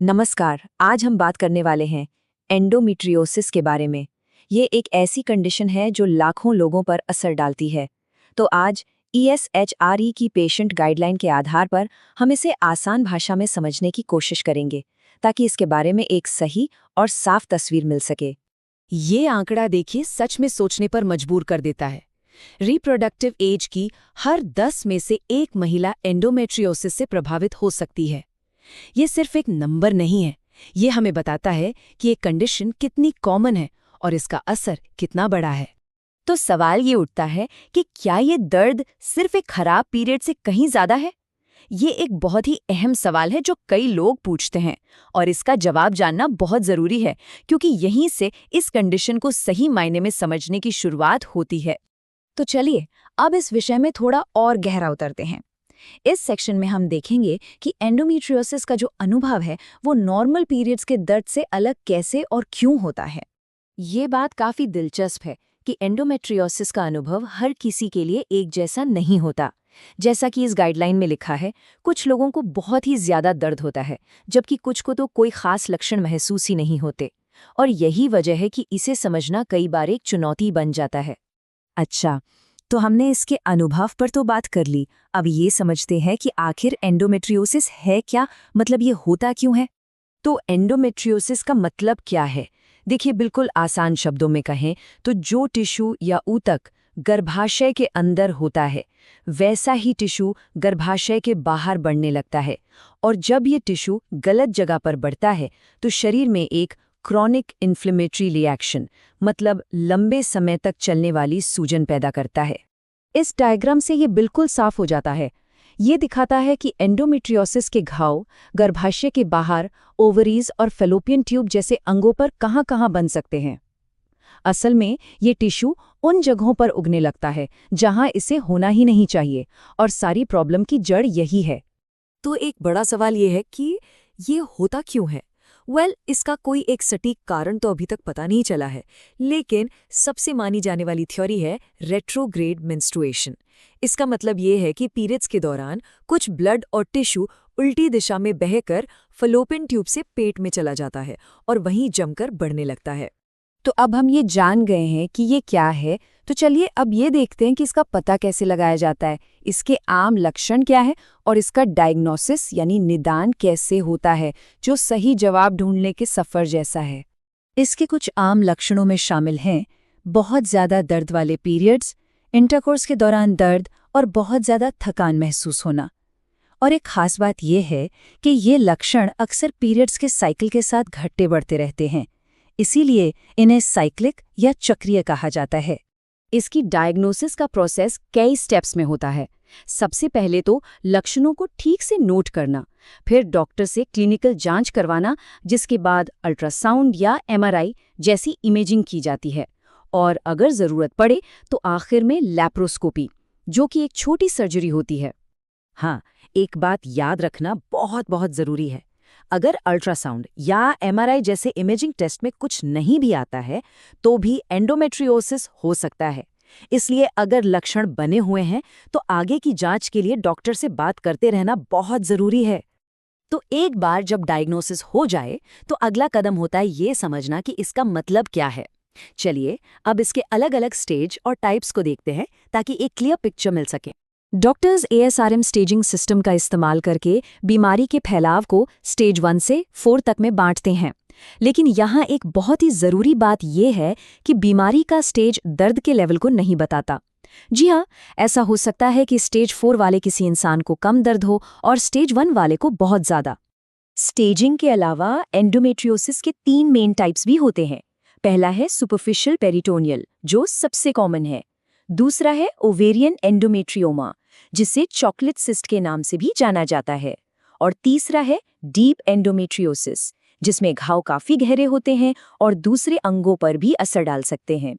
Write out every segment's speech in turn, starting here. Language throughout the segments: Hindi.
नमस्कार। आज हम बात करने वाले हैं एंडोमेट्रियोसिस के बारे में। ये एक ऐसी कंडीशन है जो लाखों लोगों पर असर डालती है। तो आज ESHRE की पेशेंट गाइडलाइन के आधार पर हम इसे आसान भाषा में समझने की कोशिश करेंगे, ताकि इसके बारे में एक सही और साफ तस्वीर मिल सके। ये आंकड़ा देखिए सच में सोचने पर मजबूर कर देता है। रिप्रोडक्टिव एज की हर 10 में से एक महिला एंडोमेट्रियोसिस से प्रभावित हो सकती है। ये सिर्फ एक नंबर नहीं है, ये हमें बताता है कि ये कंडीशन कितनी कॉमन है और इसका असर कितना बड़ा है। तो सवाल ये उठता है कि क्या ये दर्द सिर्फ एक खराब पीरियड से कहीं ज्यादा है? ये एक बहुत ही अहम सवाल है जो कई लोग पूछते हैं, और इसका जवाब जानना बहुत जरूरी है, क्योंकि यहीं से इस कंडीशन को सही मायने में समझने की शुरुआत होती है। तो चलिए अब इस विषय में थोड़ा और गहरा उतरते हैं। इस सेक्शन में हम देखेंगे कि एंडोमेट्रियोसिस का जो अनुभव है वो नॉर्मल पीरियड्स के दर्द से अलग कैसे और क्यों होता है। ये बात काफी दिलचस्प है कि एंडोमेट्रियोसिस का अनुभव हर किसी के लिए एक जैसा नहीं होता। जैसा कि इस गाइडलाइन में लिखा है, कुछ लोगों को बहुत ही ज्यादा दर्द होता है, जबकि कुछ को तो कोई खास लक्षण महसूस ही नहीं होते। और यही वजह है कि इसे समझना कई बार एक चुनौती बन जाता है। अच्छा, तो हमने इसके अनुभव पर तो बात कर ली। अब ये समझते हैं कि आखिर एंडोमेट्रियोसिस है क्या, मतलब ये होता क्यों है। तो एंडोमेट्रियोसिस का मतलब क्या है? देखिए, बिल्कुल आसान शब्दों में कहें तो जो टिश्यू या ऊतक गर्भाशय के अंदर होता है, वैसा ही टिश्यू गर्भाशय के बाहर बढ़ने लगता है। और जब ये टिश्यू गलत जगह पर बढ़ता है तो शरीर में एक क्रॉनिक इन्फ्लेमेटरी रिएक्शन, मतलब लंबे समय तक चलने वाली सूजन पैदा करता है। इस डायग्राम से ये बिल्कुल साफ हो जाता है। ये दिखाता है कि एंडोमेट्रियोसिस के घाव गर्भाशय के बाहर ओवरीज और फैलोपियन ट्यूब जैसे अंगों पर कहाँ-कहाँ बन सकते हैं। असल में ये टिश्यू उन जगहों पर उगने लगता है जहां इसे होना ही नहीं चाहिए, और सारी प्रॉब्लम की जड़ यही है। तो एक बड़ा सवाल ये है कि ये होता क्यों है। इसका कोई एक सटीक कारण तो अभी तक पता नहीं चला है, लेकिन सबसे मानी जाने वाली थ्योरी है रेट्रोग्रेड मेंस्ट्रुएशन। इसका मतलब ये है कि पीरियड्स के दौरान कुछ ब्लड और टिश्यू उल्टी दिशा में बहकर फलोपियन ट्यूब से पेट में चला जाता है और वहीं जमकर बढ़ने लगता है। तो अब हम ये जान गए हैं कि ये क्या है, तो चलिए अब ये देखते हैं कि इसका पता कैसे लगाया जाता है, इसके आम लक्षण क्या है और इसका डायग्नोसिस यानी निदान कैसे होता है, जो सही जवाब ढूंढने के सफर जैसा है। इसके कुछ आम लक्षणों में शामिल हैं बहुत ज़्यादा दर्द वाले पीरियड्स, इंटरकोर्स के दौरान दर्द और बहुत ज़्यादा थकान महसूस होना। और एक खास बात यह है कि ये लक्षण अक्सर पीरियड्स के साइकिल के साथ घटते बढ़ते रहते हैं, इसीलिए इन्हें साइक्लिक या चक्रीय कहा जाता है। इसकी डायग्नोसिस का प्रोसेस कई स्टेप्स में होता है। सबसे पहले तो लक्षणों को ठीक से नोट करना, फिर डॉक्टर से क्लिनिकल जांच करवाना, जिसके बाद अल्ट्रासाउंड या MRI जैसी इमेजिंग की जाती है, और अगर ज़रूरत पड़े तो आखिर में लैप्रोस्कोपी, जो कि एक छोटी सर्जरी होती है। हाँ, एक बात याद रखना बहुत बहुत ज़रूरी है। अगर अल्ट्रासाउंड या MRI जैसे इमेजिंग टेस्ट में कुछ नहीं भी आता है, तो भी एंडोमेट्रियोसिस हो सकता है। इसलिए अगर लक्षण बने हुए हैं तो आगे की जांच के लिए डॉक्टर से बात करते रहना बहुत जरूरी है। तो एक बार जब डायग्नोसिस हो जाए तो अगला कदम होता है ये समझना कि इसका मतलब क्या है। चलिए अब इसके अलग अलग स्टेज और टाइप्स को देखते हैं, ताकि एक क्लियर पिक्चर मिल सके। डॉक्टर्स ASRM स्टेजिंग सिस्टम का इस्तेमाल करके बीमारी के फैलाव को स्टेज 1 से 4 तक में बांटते हैं। लेकिन यहाँ एक बहुत ही ज़रूरी बात यह है कि बीमारी का स्टेज दर्द के लेवल को नहीं बताता। जी हाँ, ऐसा हो सकता है कि स्टेज 4 वाले किसी इंसान को कम दर्द हो और स्टेज 1 वाले को बहुत ज़्यादा। स्टेजिंग के अलावा एंडोमेट्रियोसिस के 3 मेन टाइप्स भी होते हैं। पहला है सुपरफिशियल पेरिटोनियल, जो सबसे कॉमन है। दूसरा है ओवेरियन एंडोमेट्रियोमा, जिसे चॉकलेट सिस्ट के नाम से भी जाना जाता है। और तीसरा है डीप एंडोमेट्रियोसिस, जिसमें घाव काफी गहरे होते हैं और दूसरे अंगों पर भी असर डाल सकते हैं।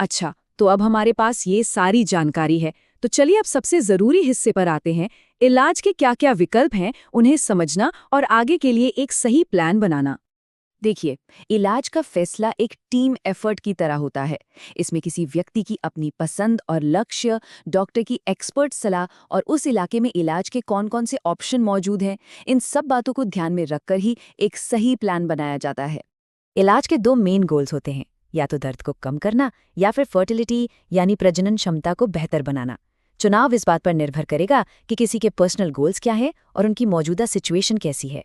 अच्छा, तो अब हमारे पास ये सारी जानकारी है, तो चलिए अब सबसे ज़रूरी हिस्से पर आते हैं। इलाज के क्या क्या विकल्प हैं, उन्हें समझना और आगे के लिए एक सही प्लान बनाना। देखिए, इलाज का फैसला एक टीम एफर्ट की तरह होता है। इसमें किसी व्यक्ति की अपनी पसंद और लक्ष्य, डॉक्टर की एक्सपर्ट सलाह और उस इलाके में इलाज के कौन-कौन से ऑप्शन मौजूद हैं, इन सब बातों को ध्यान में रखकर ही एक सही प्लान बनाया जाता है। इलाज के 2 मेन गोल्स होते हैं, या तो दर्द को कम करना या फिर फर्टिलिटी यानी प्रजनन क्षमता को बेहतर बनाना। चुनाव इस बात पर निर्भर करेगा कि किसी के पर्सनल गोल्स क्या हैं और उनकी मौजूदा सिचुएशन कैसी है।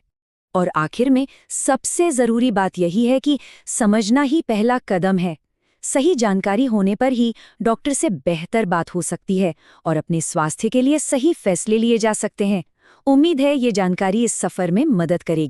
और आखिर में सबसे जरूरी बात यही है कि समझना ही पहला कदम है। सही जानकारी होने पर ही डॉक्टर से बेहतर बात हो सकती है और अपने स्वास्थ्य के लिए सही फैसले लिए जा सकते हैं। उम्मीद है ये जानकारी इस सफर में मदद करेगी।